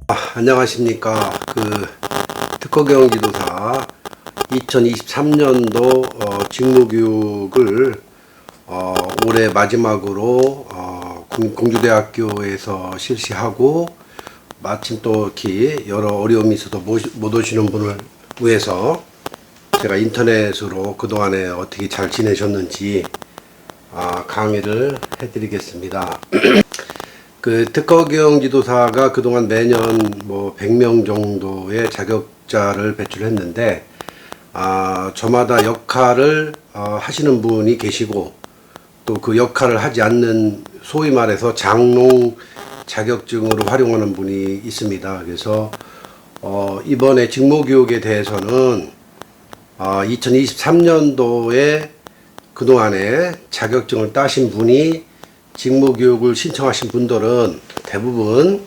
안녕하십니까. 특허경영지도사 2023년도 직무교육을 올해 마지막으로 공주대학교에서 실시하고, 마침 또 이렇게 여러 어려움이 있어서 못 오시는 분을 위해서 제가 인터넷으로 그동안에 어떻게 잘 지내셨는지 강의를 해드리겠습니다. 특허경영지도사가 그동안 매년 100명 정도의 자격자를 배출했는데, 저마다 역할을 하시는 분이 계시고, 또 그 역할을 하지 않는, 소위 말해서 장롱 자격증으로 활용하는 분이 있습니다. 그래서 이번에 직무교육에 대해서는 2023년도에 그동안에 자격증을 따신 분이, 직무교육을 신청하신 분들은 대부분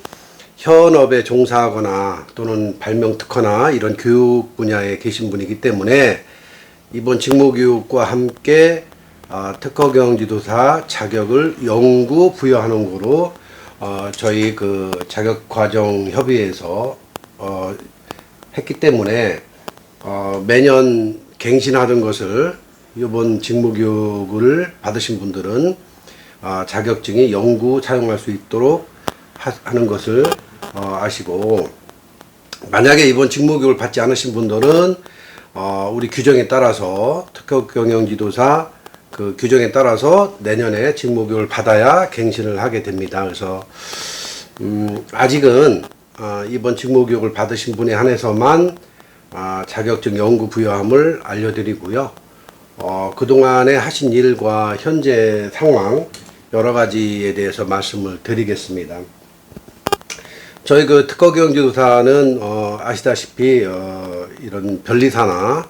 현업에 종사하거나 또는 발명특허나 이런 교육 분야에 계신 분이기 때문에, 이번 직무교육과 함께 특허경영지도사 자격을 영구 부여하는 거로 저희 자격과정협의회에서 했기 때문에 매년 갱신하던 것을 이번 직무교육을 받으신 분들은 자격증이 영구 사용할 수 있도록 하는 것을 아시고, 만약에 이번 직무교육을 받지 않으신 분들은 우리 규정에 따라서, 특허경영지도사 규정에 따라서 내년에 직무교육을 받아야 갱신을 하게 됩니다. 그래서 아직은 이번 직무교육을 받으신 분에 한해서만 자격증 영구 부여함을 알려드리고요. 그동안에 하신 일과 현재 상황 여러 가지에 대해서 말씀을 드리겠습니다. 저희 특허경영지도사는 아시다시피 이런 변리사나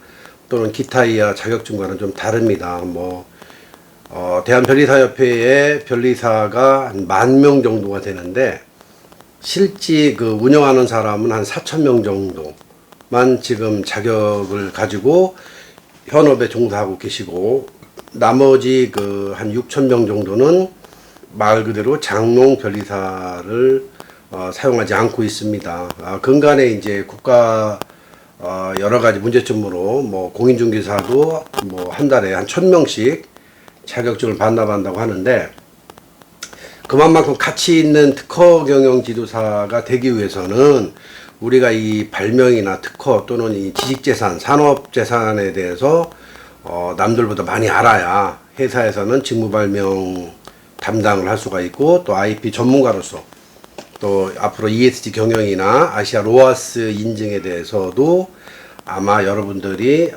또는 기타 이하 자격증과는 좀 다릅니다. 대한변리사협회에 변리사가 한 10,000명 정도가 되는데, 실제 운영하는 사람은 한 4,000명 정도만 지금 자격을 가지고 현업에 종사하고 계시고, 나머지 한 6,000명 정도는 말 그대로 장롱 변리사를 사용하지 않고 있습니다. 근간에 이제 국가 여러 가지 문제점으로 공인중개사도 한 달에 한 1,000명씩 자격증을 반납한다고 하는데, 그만큼 가치 있는 특허경영지도사가 되기 위해서는 우리가 이 발명이나 특허 또는 이 지식재산, 산업재산에 대해서 남들보다 많이 알아야 회사에서는 직무발명 담당을 할 수가 있고, 또 IP 전문가로서 또 앞으로 ESG 경영이나 아시아 로아스 인증에 대해서도 아마 여러분들이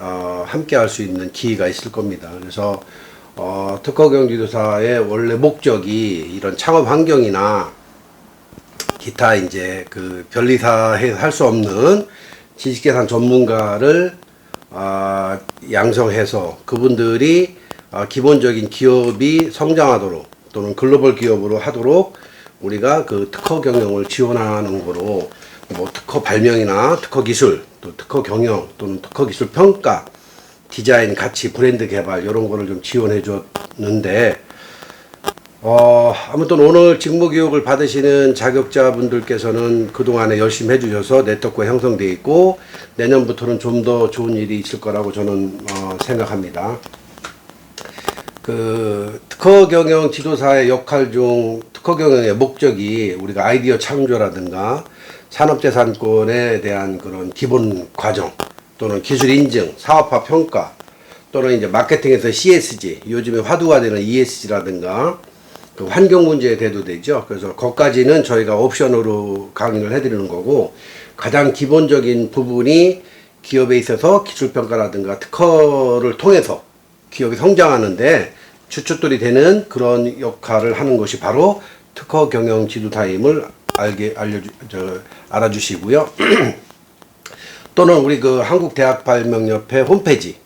함께 할 수 있는 기회가 있을 겁니다. 그래서 특허경영지도사의 원래 목적이 이런 창업 환경이나 기타 이제 변리사에 할 수 없는 지식재산 전문가를 양성해서 그분들이 기본적인 기업이 성장하도록 또는 글로벌 기업으로 하도록 우리가 특허 경영을 지원하는 거로, 특허 발명이나 특허 기술, 또 특허 경영 또는 특허 기술 평가, 디자인, 가치, 브랜드 개발 이런 거를 좀 지원해 줬는데, 아무튼 오늘 직무교육을 받으시는 자격자분들께서는 그동안에 열심히 해주셔서 네트워크가 형성되어 있고, 내년부터는 좀 더 좋은 일이 있을 거라고 저는 생각합니다. 특허경영 지도사의 역할 중 특허경영의 목적이 우리가 아이디어 창조라든가 산업재산권에 대한 그런 기본 과정, 또는 기술 인증, 사업화 평가, 또는 이제 마케팅에서 CSG, 요즘에 화두가 되는 ESG라든가 환경 문제에 대두되죠. 그래서 거기까지는 저희가 옵션으로 강의를 해드리는 거고, 가장 기본적인 부분이 기업에 있어서 기술평가라든가 특허를 통해서 기업이 성장하는데 주춧돌이 되는 그런 역할을 하는 것이 바로 특허경영지도사임을 알아주시고요. 또는 우리 한국대학발명협회 홈페이지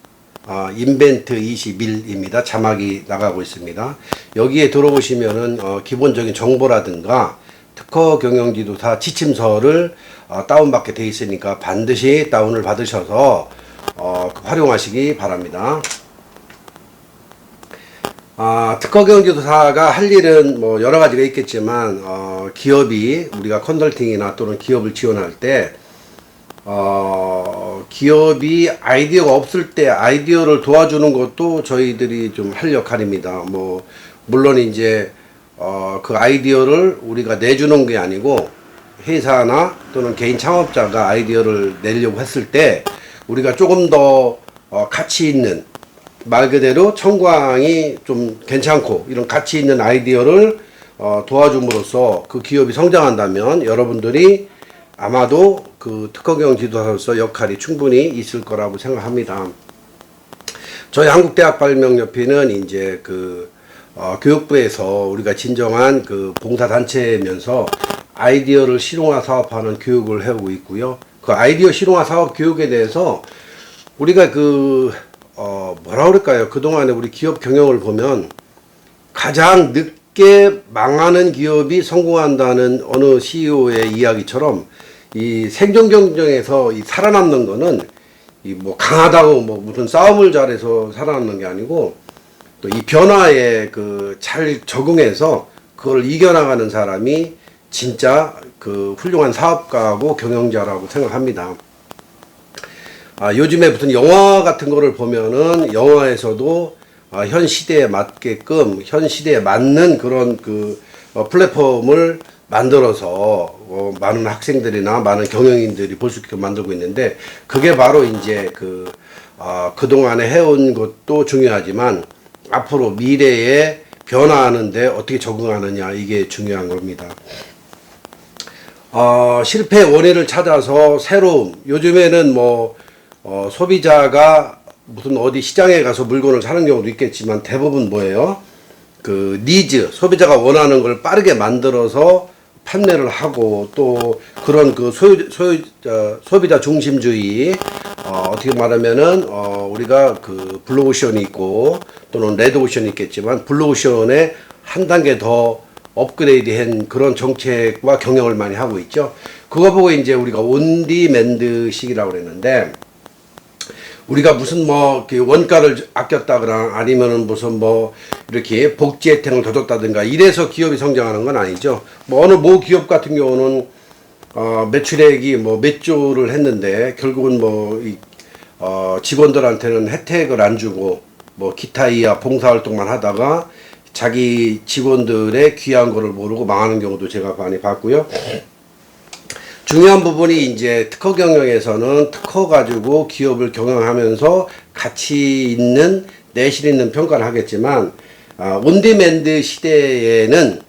인벤트 21입니다. 자막이 나가고 있습니다. 여기에 들어오시면은 기본적인 정보라든가 특허경영지도사 지침서를 다운받게 되어 있으니까 반드시 다운을 받으셔서 활용하시기 바랍니다. 특허경영지도사가 할 일은 뭐 여러 가지가 있겠지만, 기업이, 우리가 컨설팅이나 또는 기업을 지원할 때, 기업이 아이디어가 없을 때 아이디어를 도와주는 것도 저희들이 좀 할 역할입니다. 뭐, 물론 이제, 그 아이디어를 우리가 내주는 게 아니고, 회사나 또는 개인 창업자가 아이디어를 내려고 했을 때, 우리가 조금 더, 가치 있는, 말 그대로 청광이 좀 괜찮고 이런 가치 있는 아이디어를 도와줌으로써 그 기업이 성장한다면 여러분들이 아마도 그 특허경 지도사로서 역할이 충분히 있을 거라고 생각합니다. 저희 한국대학발명협회는 이제 그 교육부에서 우리가 진정한 그 봉사단체면서 아이디어를 실용화 사업하는 교육을 해오고 있고요. 그 아이디어 실용화 사업 교육에 대해서 우리가 뭐라 그럴까요? 그동안에 우리 기업 경영을 보면 가장 늦게 망하는 기업이 성공한다는 어느 CEO의 이야기처럼 이 생존 경쟁에서 이 살아남는 거는 이 뭐 강하다고 뭐 무슨 싸움을 잘해서 살아남는 게 아니고 또 이 변화에 그 잘 적응해서 그걸 이겨나가는 사람이 진짜 그 훌륭한 사업가고 경영자라고 생각합니다. 요즘에 무슨 영화 같은 거를 보면은 영화에서도 현 시대에 맞게끔 현 시대에 맞는 그런 그 플랫폼을 만들어서 많은 학생들이나 많은 경영인들이 볼 수 있게 만들고 있는데 그게 바로 이제 그동안에 해온 것도 중요하지만 앞으로 미래에 변화하는데 어떻게 적응하느냐 이게 중요한 겁니다. 실패 원인을 찾아서 새로움. 요즘에는 소비자가 무슨 어디 시장에 가서 물건을 사는 경우도 있겠지만 대부분 뭐예요? 그 니즈, 소비자가 원하는 걸 빠르게 만들어서 판매를 하고 또 그런 그 소비자 중심주의, 어떻게 말하면은 우리가 그 블루오션이 있고 또는 레드오션이 있겠지만 블루오션에 한 단계 더 업그레이드한 그런 정책과 경영을 많이 하고 있죠. 그거 보고 이제 우리가 온디맨드식이라고 그랬는데 우리가 무슨 원가를 아꼈다거나 아니면은 무슨 이렇게 복지 혜택을 더 줬다든가 이래서 기업이 성장하는 건 아니죠. 어느 모 기업 같은 경우는 매출액이 몇 조를 했는데 결국은 직원들한테는 혜택을 안 주고 기타 이하 봉사활동만 하다가 자기 직원들의 귀한 거를 모르고 망하는 경우도 제가 많이 봤고요. 중요한 부분이 이제 특허 경영에서는 특허 가지고 기업을 경영하면서 가치 있는 내실 있는 평가를 하겠지만 온디맨드 시대에는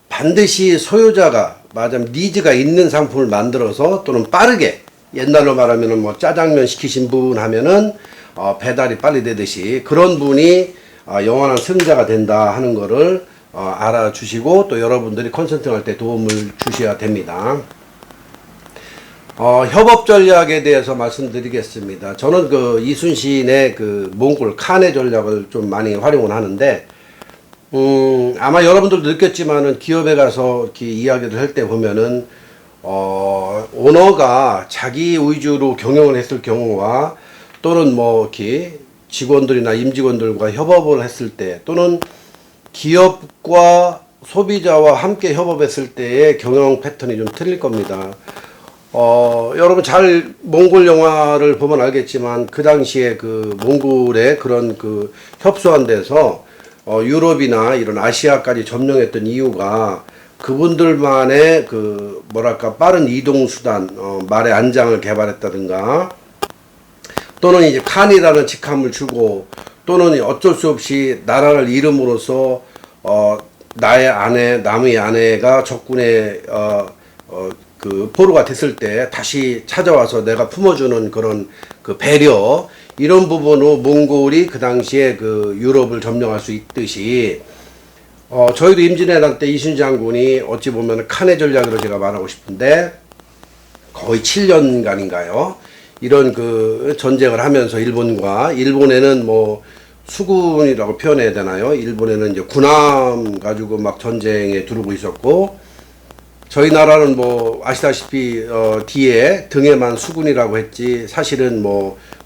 반드시 소유자가 말하자면 니즈가 있는 상품을 만들어서 또는 빠르게 옛날로 말하면은 짜장면 시키신 분 하면은 배달이 빨리 되듯이 그런 분이 영원한 승자가 된다 하는 거를 알아주시고 또 여러분들이 컨설팅 할 때 도움을 주셔야 됩니다. 협업 전략에 대해서 말씀드리겠습니다. 저는 이순신의 몽골 칸의 전략을 좀 많이 활용을 하는데, 아마 여러분들도 느꼈지만은 기업에 가서 이렇게 이야기를 할 때 보면은, 오너가 자기 위주로 경영을 했을 경우와 또는 이렇게 직원들이나 임직원들과 협업을 했을 때 또는 기업과 소비자와 함께 협업했을 때의 경영 패턴이 좀 틀릴 겁니다. 여러분 몽골 영화를 보면 알겠지만 그 당시에 몽골의 그런 협소한 데서 유럽이나 이런 아시아까지 점령했던 이유가 그분들만의 빠른 이동 수단, 말의 안장을 개발했다든가 또는 이제 칸이라는 직함을 주고 또는 어쩔 수 없이 나라를 잃음으로써 나의 아내, 남의 아내가 적군의 포로가 됐을 때 다시 찾아와서 내가 품어주는 그런 배려 이런 부분으로 몽골이 그 당시에 유럽을 점령할 수 있듯이 저희도 임진왜란 때 이순신 장군이 어찌 보면 칸의 전략으로 제가 말하고 싶은데 거의 7년간인가요? 이런 전쟁을 하면서 일본에는 수군이라고 표현해야 되나요? 일본에는 이제 군함 가지고 막 전쟁에 두르고 있었고 저희 나라는 아시다시피 뒤에 등에만 수군이라고 했지 사실은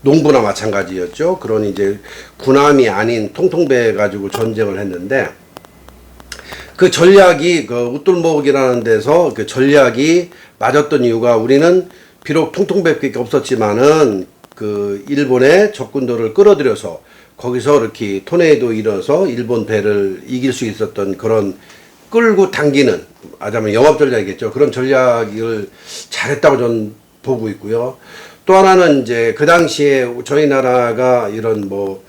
농부나 마찬가지였죠. 그런 이제 군함이 아닌 통통배 가지고 전쟁을 했는데 그 전략이 그 웃돌목이라는 데서 그 전략이 맞았던 이유가 우리는 비록 통통배밖에 없었지만은 그 일본의 적군들을 끌어들여서 거기서 이렇게 토네이도 일어서 일본 배를 이길 수 있었던 그런 끌고 당기는 하자면 영업 전략이겠죠. 그런 전략을 잘했다고 저는 보고 있고요. 또 하나는 이제 그 당시에 저희 나라가 이런 뭐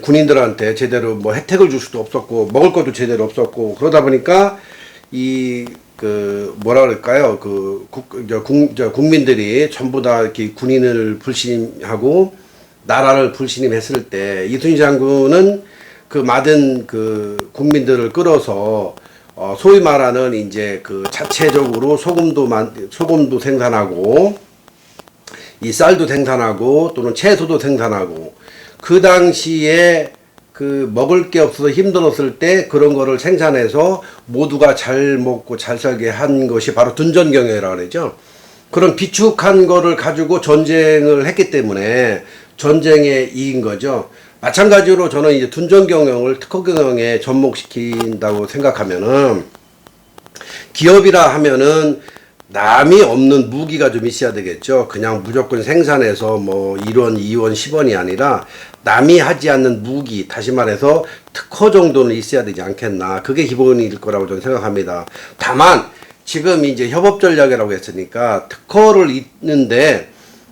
군인들한테 제대로 뭐 혜택을 줄 수도 없었고 먹을 것도 제대로 없었고 그러다 보니까 이 그 뭐라 그럴까요? 그 국민들이 전부 다 이렇게 군인을 불신하고 나라를 불신임했을 때 이순신 장군은 그 많은 그 국민들을 끌어서 소위 말하는 이제 그 자체적으로 소금도 생산하고 이 쌀도 생산하고 또는 채소도 생산하고 그 당시에 그 먹을 게 없어서 힘들었을 때 그런 거를 생산해서 모두가 잘 먹고 잘 살게 한 것이 바로 둔전경영이라고 그러죠. 그런 비축한 거를 가지고 전쟁을 했기 때문에 전쟁에 이긴 거죠. 마찬가지로 저는 이제 둔전경영을 특허경영에 접목시킨다고 생각하면은 기업이라 하면은 남이 없는 무기가 좀 있어야 되겠죠. 그냥 무조건 생산해서 뭐 1원, 2원, 10원이 아니라 남이 하지 않는 무기, 다시 말해서 특허 정도는 있어야 되지 않겠나. 그게 기본일 거라고 저는 생각합니다. 다만 지금 이제 협업 전략이라고 했으니까 특허를 있는데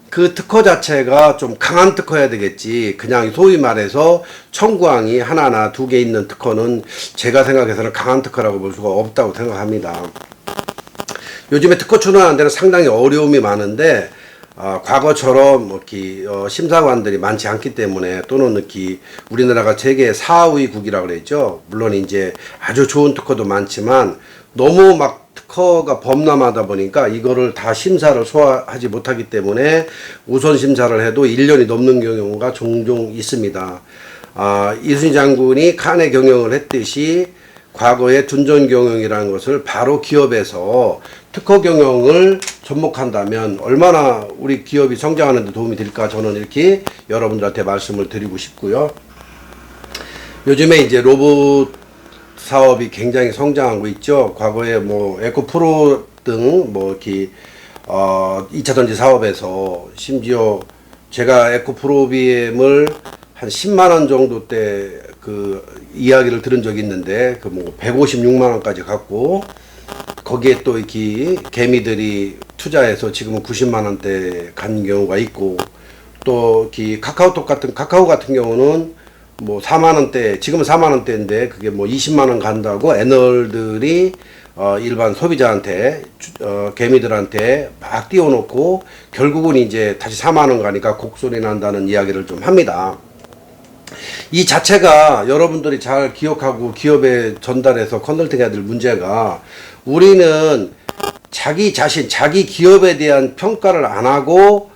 그 특허 자체가 좀 강한 특허여야 되겠지. 그냥 소위 말해서 청구항이 하나나 두 개 있는 특허는 제가 생각해서는 강한 특허라고 볼 수가 없다고 생각합니다. 요즘에 특허 출원하는 데는 상당히 어려움이 많은데 과거처럼 이렇게 심사관들이 많지 않기 때문에 또는 이렇게 우리나라가 세계 4위국이라고 그랬죠. 물론 이제 아주 좋은 특허도 많지만 너무 막 특허가 범람하다 보니까 이거를 다 심사를 소화하지 못하기 때문에 우선 심사를 해도 1년이 넘는 경우가 종종 있습니다. 이순신 장군이 칸의 경영을 했듯이 과거의 둔전 경영이라는 것을 바로 기업에서 특허 경영을 접목한다면 얼마나 우리 기업이 성장하는 데 도움이 될까 저는 이렇게 여러분들한테 말씀을 드리고 싶고요. 요즘에 이제 로봇 사업이 굉장히 성장하고 있죠. 과거에 뭐 에코프로 등 뭐 이렇게 2차 전지 사업에서 심지어 제가 에코프로비엠을 한 10만 원 정도 때 그 이야기를 들은 적이 있는데 그 뭐 156만 원까지 갔고 거기에 또 이렇게 개미들이 투자해서 지금은 90만 원대 간 경우가 있고 또 이렇게 카카오 같은 경우는 뭐 4만 원대 지금은 4만 원대인데 그게 뭐 20만 원 간다고 애널들이 일반 소비자한테 개미들한테 막 띄워놓고 결국은 이제 다시 4만 원 가니까 곡소리 난다는 이야기를 좀 합니다. 이 자체가 여러분들이 잘 기억하고 기업에 전달해서 컨설팅해야 될 문제가 우리는 자기 자신, 자기 기업에 대한 평가를 안 하고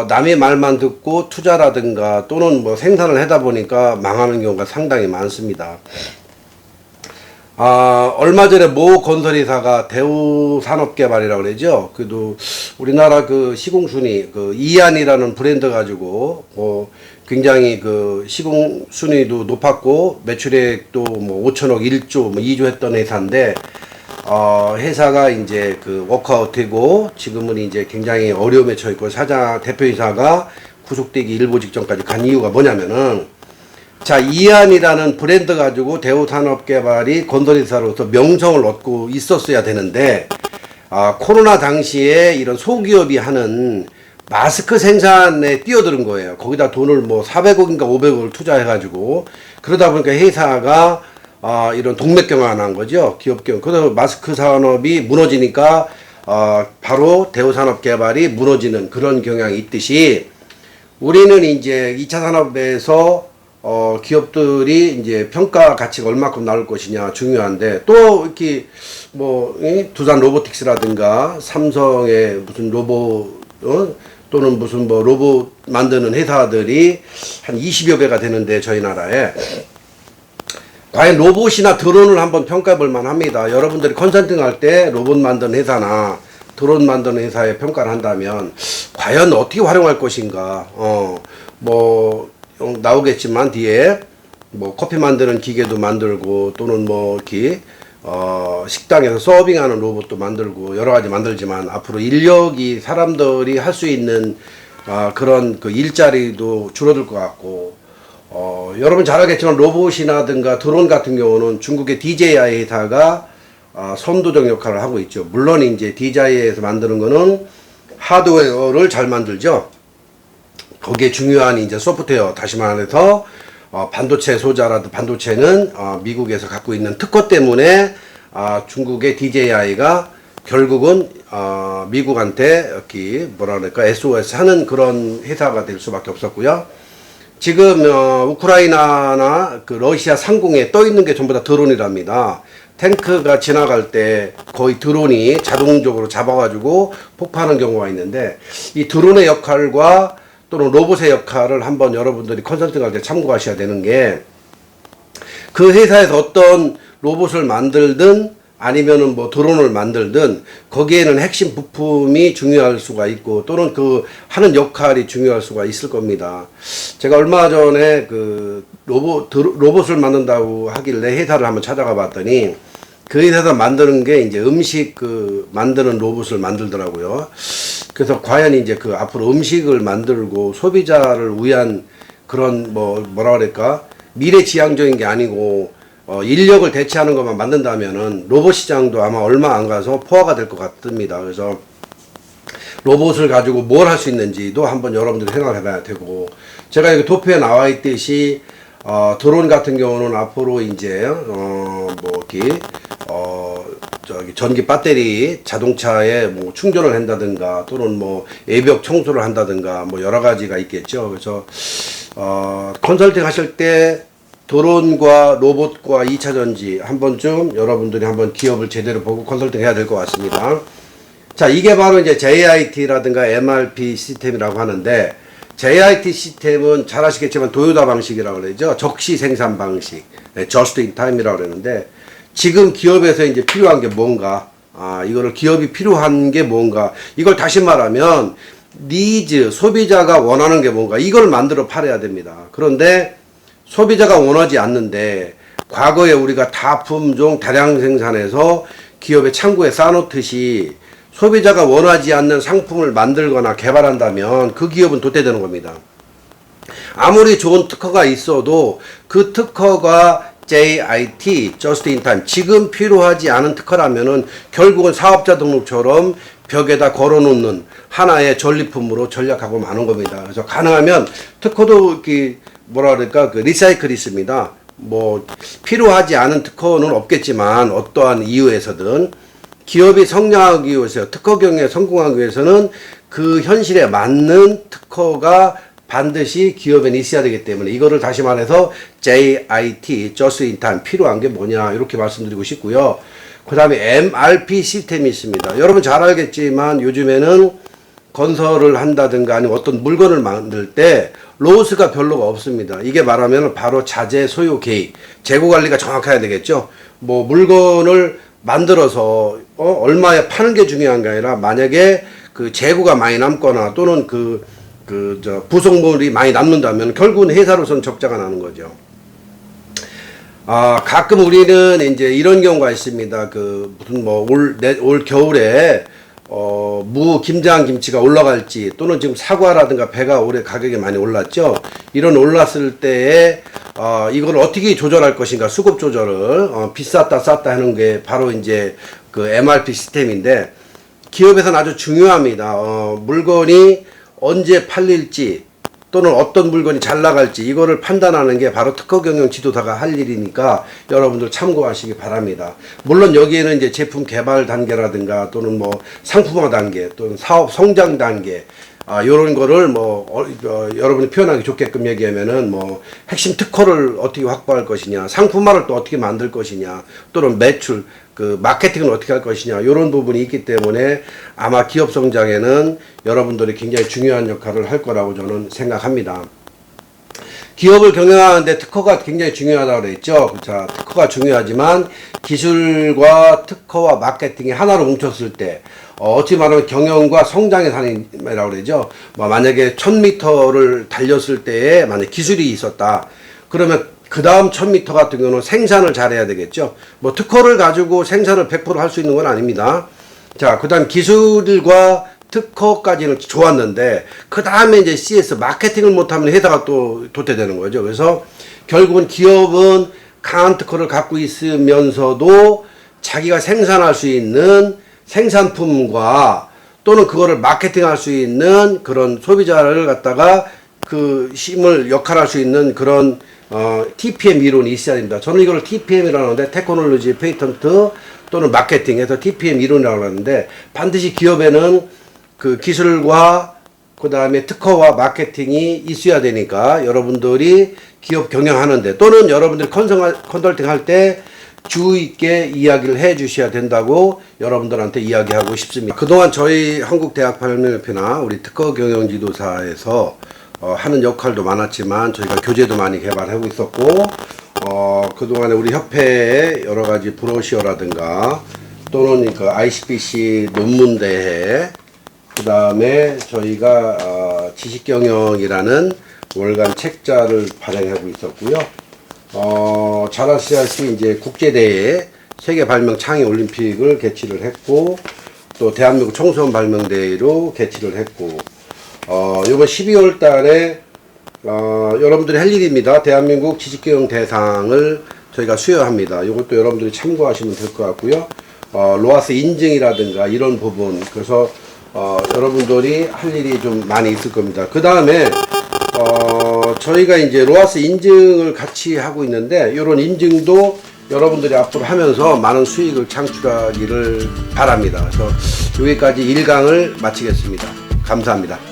남의 말만 듣고 투자라든가 또는 뭐 생산을 하다 보니까 망하는 경우가 상당히 많습니다. 얼마 전에 모 건설회사가 대우산업개발이라고 그러죠. 그래도 우리나라 그 시공순위, 그 이안이라는 브랜드 가지고 굉장히 그 시공순위도 높았고 매출액도 뭐 5천억, 1조, 뭐 2조 했던 회사인데 회사가 이제 그 워크아웃이고 지금은 이제 굉장히 어려움에 처했고 대표이사가 구속되기 일보 직전까지 간 이유가 뭐냐면은 자, 이안이라는 브랜드 가지고 대우산업개발이 건설회사로서 명성을 얻고 있었어야 되는데 코로나 당시에 이런 소기업이 하는 마스크 생산에 뛰어드는 거예요. 거기다 돈을 뭐 400억인가 500억을 투자해가지고 그러다 보니까 회사가 이런 동맥경화난 거죠. 기업경. 그래서 마스크 산업이 무너지니까 바로 대우산업개발이 무너지는 그런 경향이 있듯이 우리는 이제 2차 산업에서 기업들이 이제 평가 가치가 얼마큼 나올 것이냐 중요한데 또 이렇게 뭐 두산 로보틱스라든가 삼성의 무슨 로봇 또는 무슨 뭐 로봇 만드는 회사들이 한 20여 배가 되는데 저희 나라에 과연 로봇이나 드론을 한번 평가해 볼 만합니다. 여러분들이 컨설팅 할 때 로봇 만드는 회사나 드론 만드는 회사에 평가를 한다면 과연 어떻게 활용할 것인가. 나오겠지만 뒤에 뭐 커피 만드는 기계도 만들고 또는 뭐 이렇게 식당에서 서빙하는 로봇도 만들고 여러 가지 만들지만 앞으로 인력이 사람들이 할 수 있는 그런 그 일자리도 줄어들 것 같고 여러분 잘 알겠지만 로봇이라든가 드론 같은 경우는 중국의 DJI 회사가 선도적 역할을 하고 있죠. 물론 이제 DJI에서 만드는 거는 하드웨어를 잘 만들죠. 거기에 중요한 이제 소프트웨어, 다시 말해서 반도체 소자라도 반도체는 미국에서 갖고 있는 특허 때문에 중국의 DJI가 결국은 미국한테 이렇게 뭐라 그럴까 SOS 하는 그런 회사가 될 수밖에 없었고요. 지금 우크라이나나 그 러시아 상공에 떠 있는 게 전부 다 드론이랍니다. 탱크가 지나갈 때 거의 드론이 자동적으로 잡아가지고 폭파하는 경우가 있는데 이 드론의 역할과 또는 로봇의 역할을 한번 여러분들이 컨설팅할 때 참고하셔야 되는 게 그 회사에서 어떤 로봇을 만들든 아니면은 뭐 드론을 만들든 거기에는 핵심 부품이 중요할 수가 있고 또는 그 하는 역할이 중요할 수가 있을 겁니다. 제가 얼마 전에 그 로봇을 만든다고 하길래 회사를 한번 찾아가 봤더니 그 회사에서 만드는 게 이제 음식 그 만드는 로봇을 만들더라고요. 그래서 과연 이제 그 앞으로 음식을 만들고 소비자를 위한 그런 뭐라 그럴까 미래지향적인 게 아니고 인력을 대체하는 것만 만든다면은 로봇 시장도 아마 얼마 안 가서 포화가 될 것 같습니다. 그래서 로봇을 가지고 뭘 할 수 있는지도 한번 여러분들이 생각해 봐야 되고 제가 여기 도표에 나와 있듯이 드론 같은 경우는 앞으로 이제 저기 전기 배터리 자동차에 뭐 충전을 한다든가 또는 뭐 외벽 청소를 한다든가 뭐 여러 가지가 있겠죠. 그래서 컨설팅 하실 때 드론과 로봇과 2차 전지 한 번쯤 여러분들이 한번 기업을 제대로 보고 컨설팅 해야 될 것 같습니다. 자, 이게 바로 이제 JIT라든가 MRP 시스템이라고 하는데 JIT 시스템은 잘 아시겠지만 도요타 방식이라고 그러죠. 적시 생산 방식, just in time이라고 그러는데 지금 기업에서 이제 필요한 게 뭔가, 이거를 기업이 필요한 게 뭔가, 이걸 다시 말하면 니즈, 소비자가 원하는 게 뭔가, 이걸 만들어 팔아야 됩니다. 그런데 소비자가 원하지 않는데 과거에 우리가 다 품종 다량 생산해서 기업의 창고에 쌓아놓듯이 소비자가 원하지 않는 상품을 만들거나 개발한다면 그 기업은 도태되는 겁니다. 아무리 좋은 특허가 있어도 그 특허가 JIT, Just in Time, 지금 필요하지 않은 특허라면은 결국은 사업자 등록처럼 벽에다 걸어놓는 하나의 전리품으로 전략하고 마는 겁니다. 그래서 가능하면 특허도 이렇게 뭐라 그럴까 그 리사이클이 있습니다. 뭐 필요하지 않은 특허는 없겠지만 어떠한 이유에서든 기업이 성장하기 위해서 특허 경영에 성공하기 위해서는 그 현실에 맞는 특허가 반드시 기업에 있어야 되기 때문에 이거를 다시 말해서 JIT, Just in Time 필요한 게 뭐냐 이렇게 말씀드리고 싶고요. 그 다음에 MRP 시스템이 있습니다. 여러분 잘 알겠지만 요즘에는 건설을 한다든가 아니면 어떤 물건을 만들 때 로스가 별로가 없습니다. 이게 말하면 바로 자재 소유 개입, 재고 관리가 정확해야 되겠죠. 뭐 물건을 만들어서 얼마에 파는 게 중요한 게 아니라 만약에 그 재고가 많이 남거나 또는 부속물이 많이 남는다면 결국은 회사로서는 적자가 나는 거죠. 가끔 우리는 이제 이런 경우가 있습니다. 그 무슨 올 겨울에 김장 김치가 올라갈지 또는 지금 사과라든가 배가 올해 가격이 많이 올랐죠. 이런 올랐을 때에 이걸 어떻게 조절할 것인가 수급 조절을 비쌌다 쌌다 하는 게 바로 이제 그 MRP 시스템인데 기업에서는 아주 중요합니다. 물건이 언제 팔릴지 또는 어떤 물건이 잘 나갈지 이거를 판단하는 게 바로 특허 경영 지도사가 할 일이니까 여러분들 참고하시기 바랍니다. 물론 여기에는 이제 제품 개발 단계라든가 또는 뭐 상품화 단계 또는 사업 성장 단계 요런 거를 여러분이 표현하기 좋게끔 얘기하면은 핵심 특허를 어떻게 확보할 것이냐, 상품화를 또 어떻게 만들 것이냐, 또는 매출, 마케팅을 어떻게 할 것이냐, 요런 부분이 있기 때문에 아마 기업 성장에는 여러분들이 굉장히 중요한 역할을 할 거라고 저는 생각합니다. 기업을 경영하는데 특허가 굉장히 중요하다고 그랬죠. 자, 특허가 중요하지만 기술과 특허와 마케팅이 하나로 뭉쳤을 때 어찌 말하면 경영과 성장의 산이라고 그러죠. 뭐 만약에 1000m를 달렸을 때에 만약 기술이 있었다. 그러면 그 다음 1000m 같은 경우는 생산을 잘해야 되겠죠. 뭐 특허를 가지고 생산을 100% 할 수 있는 건 아닙니다. 자, 그 다음 기술과 특허까지는 좋았는데 그 다음에 이제 CS 마케팅을 못하면 회사가 또 도태되는 거죠. 그래서 결국은 기업은 강한 특허를 갖고 있으면서도 자기가 생산할 수 있는 생산품과 또는 그거를 마케팅할 수 있는 그런 소비자를 갖다가 그 힘을 역할할 수 있는 그런 TPM 이론이 있어야 됩니다. 저는 이걸 TPM이라고 하는데 테크놀로지 페이턴트 또는 마케팅에서 TPM 이론이라고 하는데 반드시 기업에는 그 기술과 그 다음에 특허와 마케팅이 있어야 되니까 여러분들이 기업 경영하는데 또는 여러분들이 컨설팅 할 때 주의 있게 이야기를 해 주셔야 된다고 여러분들한테 이야기하고 싶습니다. 그동안 저희 한국대학발명협회나 우리 특허 경영지도사에서 하는 역할도 많았지만 저희가 교재도 많이 개발하고 있었고 그동안에 우리 협회의 여러 가지 브로셔라든가 또는 그 ICPC 논문대회 그 다음에 저희가 지식경영이라는 월간 책자를 발행하고 있었고요. 잘 아시다시피 이제 국제대회 세계 발명 창의 올림픽을 개최를 했고 또 대한민국 청소년 발명대회로 개최를 했고 이번 12월 달에 여러분들이 할 일입니다. 대한민국 지식경영 대상을 저희가 수여합니다. 이것도 여러분들이 참고하시면 될 것 같고요. 로아스 인증이라든가 이런 부분 그래서 여러분들이 할 일이 좀 많이 있을 겁니다. 그 다음에 저희가 이제 로아스 인증을 같이 하고 있는데 이런 인증도 여러분들이 앞으로 하면서 많은 수익을 창출하기를 바랍니다. 그래서 여기까지 1강을 마치겠습니다. 감사합니다.